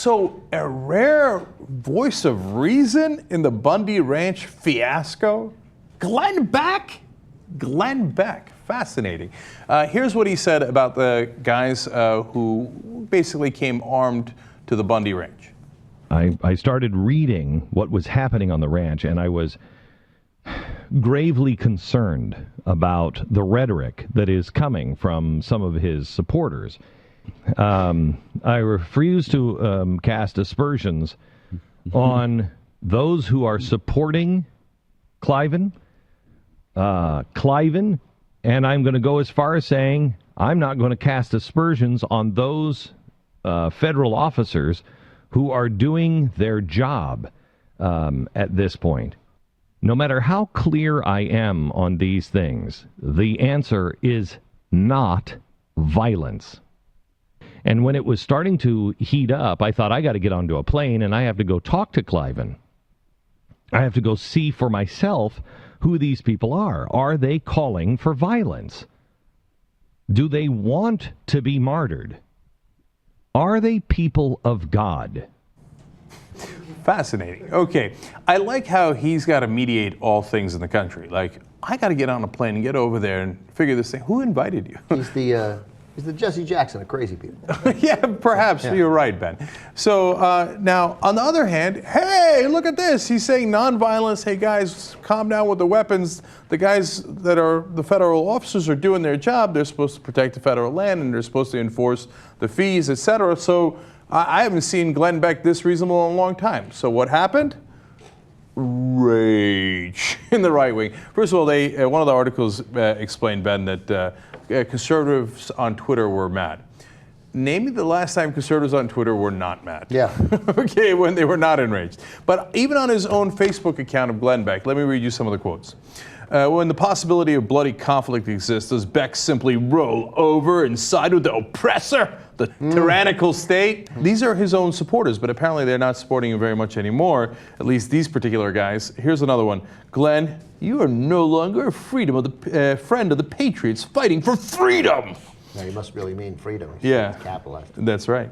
So a rare voice of reason in the Bundy Ranch fiasco? Glenn Beck? Glenn Beck. Fascinating. Here's what he said about the guys who basically came armed to the Bundy Ranch. I started reading what was happening on the ranch, and I was gravely concerned about the rhetoric that is coming from some of his supporters. I refuse to cast aspersions on those who are supporting Cliven, and I'm going to go as far as saying I'm not going to cast aspersions on those federal officers who are doing their job at this point. No matter how clear I am on these things, the answer is not violence. And when it was starting to heat up, I thought I got to get onto a plane and I have to go talk to Cliven. I have to go see for myself who these people are. Are they calling for violence? Do they want to be martyred? Are they people of God? Fascinating. Okay. I like how he's got to mediate all things in the country. Like, I got to get on a plane and get over there and figure this thing. Who invited you? He's the Jesse Jackson of crazy people. Yeah, perhaps. Yeah. You're right, Ben. So now, on the other hand, hey, look at this. He's saying nonviolence. Hey, guys, calm down with the weapons. The guys that are the federal officers are doing their job. They're supposed to protect the federal land, and they're supposed to enforce the fees, etc. So I haven't seen Glenn Beck this reasonable in a long time. So what happened? Rage in the right wing. First of all, one of the articles explained, Ben, that conservatives on Twitter were mad. Name me the last time conservatives on Twitter were not mad. Yeah. Okay, when they were not enraged. But even on his own Facebook account of Glenn Beck, let me read you some of the quotes. When the possibility of bloody conflict exists, does Beck simply roll over and side with the oppressor, the tyrannical state? These are his own supporters, but apparently they're not supporting him very much anymore, at least these particular guys. Here's another one. Glenn, you are no longer a friend of the patriots fighting for freedom. No, you must really mean freedom. Yeah, capitalized. That's right.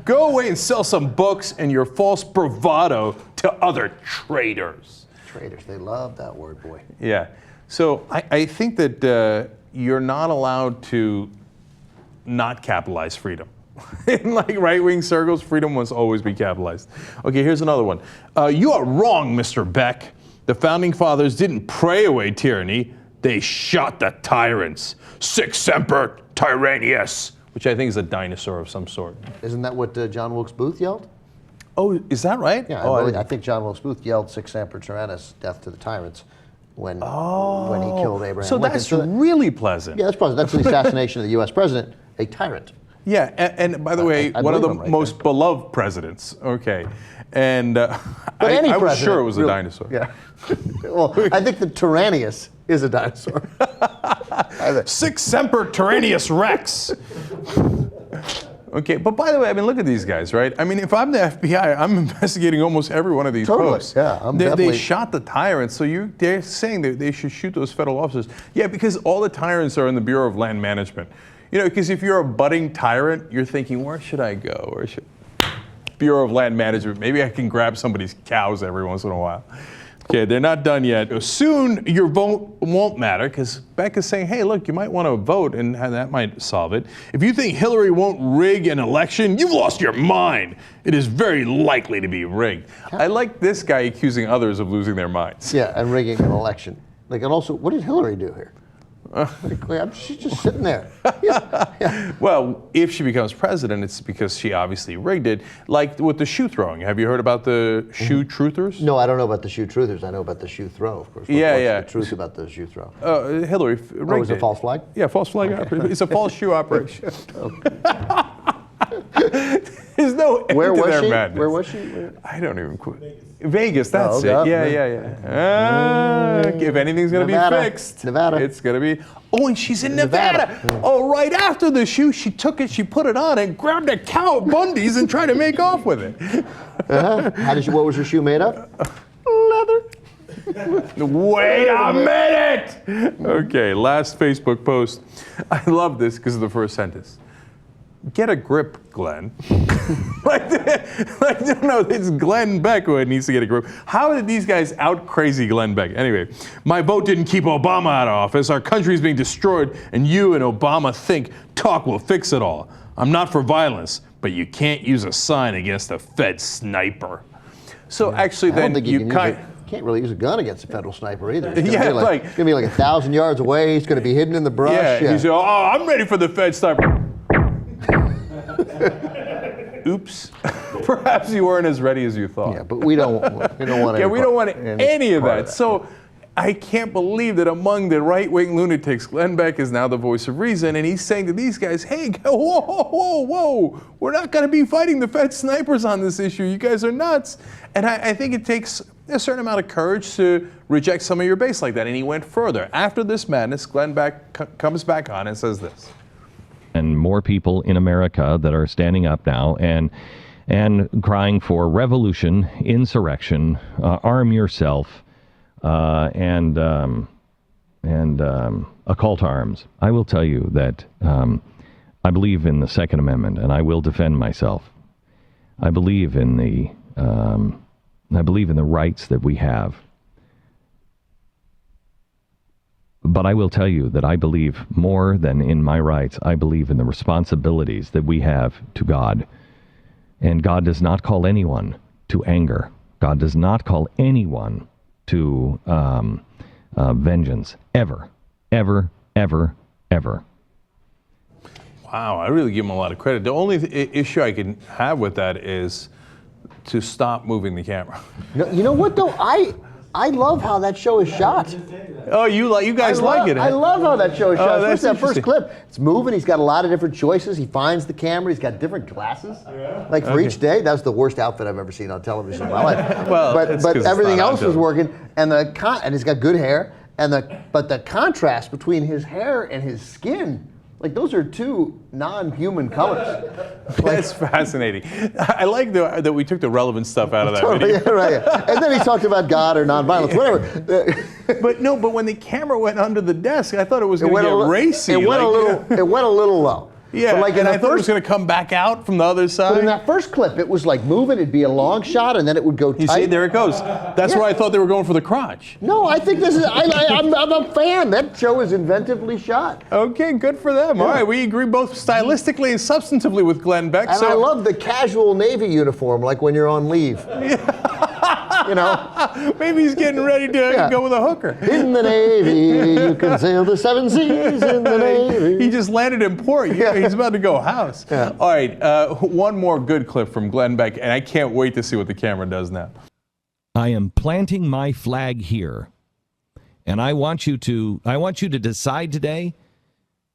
Go away and sell some books and your false bravado to other traitors. Traitors, they love that word, boy. Yeah. So I think that you're not allowed to not capitalize freedom. In like right-wing circles, freedom must always be capitalized. Okay, here's another one. You are wrong, Mr. Beck. The Founding Fathers didn't pray away tyranny. They shot the tyrants. Sic semper tyrannius, which I think is a dinosaur of some sort. Isn't that what John Wilkes Booth yelled? Oh, is that right? Yeah, I think John Wilkes Booth yelled Sic semper tyrannis, death to the tyrants, when he killed Abraham so Lincoln. That's really pleasant. Yeah, that's pleasant. That's the assassination of the U.S. president, a tyrant. Yeah, and by the way, one of the most beloved presidents. Okay, and I was sure it was a dinosaur. Yeah. Well, I think the tyrannius is a dinosaur. Sic semper tyrannius rex. Okay, but by the way, I mean, look at these guys, right? I mean, if I'm the FBI, I'm investigating almost every one of these posts. Yeah, they shot the tyrants, so they're saying that they should shoot those federal officers. Yeah, because all the tyrants are in the Bureau of Land Management. You know, because if you're a budding tyrant, you're thinking, where should I go? Bureau of Land Management. Maybe I can grab somebody's cows every once in a while. Okay, they're not done yet. Soon your vote won't matter because Beck is saying, hey, look, you might want to vote and that might solve it. If you think Hillary won't rig an election, you've lost your mind. It is very likely to be rigged. I like this guy accusing others of losing their minds. Yeah, and rigging an election. Like, and also, what did Hillary do here? She's just sitting there. Yeah. Well, if she becomes president, it's because she obviously rigged it, like with the shoe throwing. Have you heard about the shoe truthers? No, I don't know about the shoe truthers. I know about the shoe throw, of course. What's the truth about the shoe throw? Hillary rigged was it a false flag? Yeah, false flag operation. It's a false shoe operation. There's no end Where to was their she? madness. Where was she? I don't even quit. Vegas, that's it. God. Yeah. If anything's going to be fixed, Nevada. It's going to be. Oh, and she's in Nevada. Oh, right after the shoe, she took it, she put it on, and grabbed a cow at Bundy's and tried to make off with it. What was her shoe made of? Leather. Wait a minute. Okay, last Facebook post. I love this because of the first sentence. Get a grip, Glenn. like, no, it's Glenn Beck who needs to get a grip. How did these guys out crazy Glenn Beck? Anyway, my vote didn't keep Obama out of office. Our country is being destroyed, and you and Obama think talk will fix it all. I'm not for violence, but you can't use a sign against a Fed sniper. So actually, then you can't really use a gun against a federal sniper either. It's gonna be like 1,000 yards away. He's going to be hidden in the brush. Yeah, he's oh, I'm ready for the Fed sniper. Oops. Perhaps you weren't as ready as you thought. Yeah, but we don't want yeah, we don't want any of that. So I can't believe that among the right-wing lunatics, Glenn Beck is now the voice of reason, and he's saying to these guys, hey, whoa, whoa, whoa, we're not going to be fighting the Fed snipers on this issue. You guys are nuts. And I think it takes a certain amount of courage to reject some of your base like that. And he went further. After this madness, Glenn Beck comes back on and says this. And more people in America that are standing up now and crying for revolution, insurrection, arm yourself, and occult arms. I will tell you that I believe in the Second Amendment, and I will defend myself. I believe in the rights that we have. But I will tell you that I believe more than in my rights, I believe in the responsibilities that we have to God. And God does not call anyone to anger. God does not call anyone to vengeance. Ever, ever, ever, ever. Wow, I really give him a lot of credit. The only issue I can have with that is to stop moving the camera. You know what, though? I love how that show is shot. Oh, you guys like it? I love how that show is shot. That's that first clip. It's moving. He's got a lot of different choices. He finds the camera. He's got different glasses. Like for each day, that's the worst outfit I've ever seen on television in my life. Well, but everything else was working, and he's got good hair. But the contrast between his hair and his skin. Like, those are two non-human colors. That's fascinating. I like that we took the relevant stuff out of that video. Yeah, right, yeah. And then he talked about God or nonviolence, whatever. But when the camera went under the desk, I thought it was going to get racy. It went a little low. Yeah, but and I thought it was going to come back out from the other side. But in that first clip, it was like moving. It'd be a long shot, and then it would go tight. You see, there it goes. That's where I thought they were going for the crotch. No, I think this is. I'm a fan. That show is inventively shot. Okay, good for them. Yeah. All right, we agree both stylistically and substantively with Glenn Beck. And I love the casual Navy uniform, like when you're on leave. You know, maybe he's getting ready to go with a hooker. In the Navy, you can sail the 7 seas in the Navy. He just landed in port. He's about to go house. Yeah. All right, one more good clip from Glenn Beck, and I can't wait to see what the camera does now. I am planting my flag here, and I want you to decide today.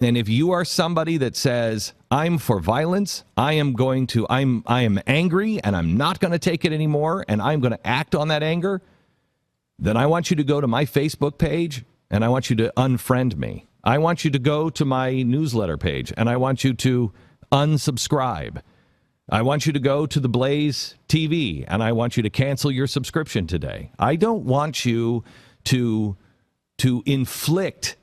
And if you are somebody that says, I'm for violence, I am angry, and I'm not going to take it anymore, and I'm going to act on that anger, then I want you to go to my Facebook page, and I want you to unfriend me. I want you to go to my newsletter page, and I want you to unsubscribe. I want you to go to the Blaze TV, and I want you to cancel your subscription today. I don't want you to inflict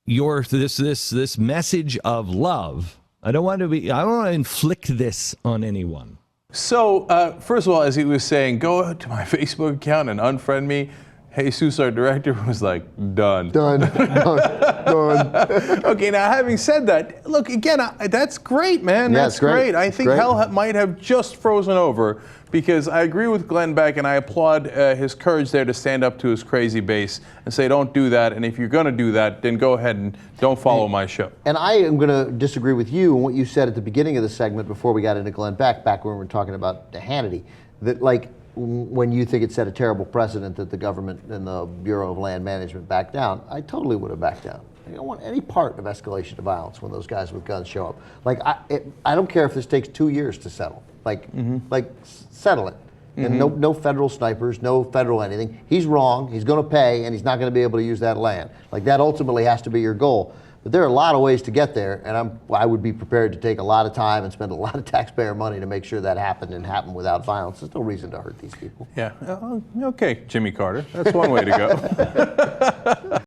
this message of love. I don't want to inflict this on anyone. So, first of all, as he was saying, go to my Facebook account and unfriend me. Jesus, our director, was like, done. Done. Okay, now having said that, look, again, that's great, man. That's great. I think hell might have just frozen over, because I agree with Glenn Beck, and I applaud his courage there to stand up to his crazy base and say, don't do that, and if you're going to do that, then go ahead and don't follow my show. And I am going to disagree with you on what you said at the beginning of the segment before we got into Glenn Beck, back when we were talking about Hannity, that, like, when you think it set a terrible precedent that the government and the Bureau of Land Management backed down, I totally would have backed down. I don't want any part of escalation of violence when those guys with guns show up. Like, I don't care if this takes 2 years to settle. Like, settle it. And no federal snipers, no federal anything. He's wrong, he's going to pay, and he's not going to be able to use that land. Like, that ultimately has to be your goal. But there are a lot of ways to get there, and I would be prepared to take a lot of time and spend a lot of taxpayer money to make sure that happened and happened without violence. There's no reason to hurt these people. Yeah, okay, Jimmy Carter. That's one way to go.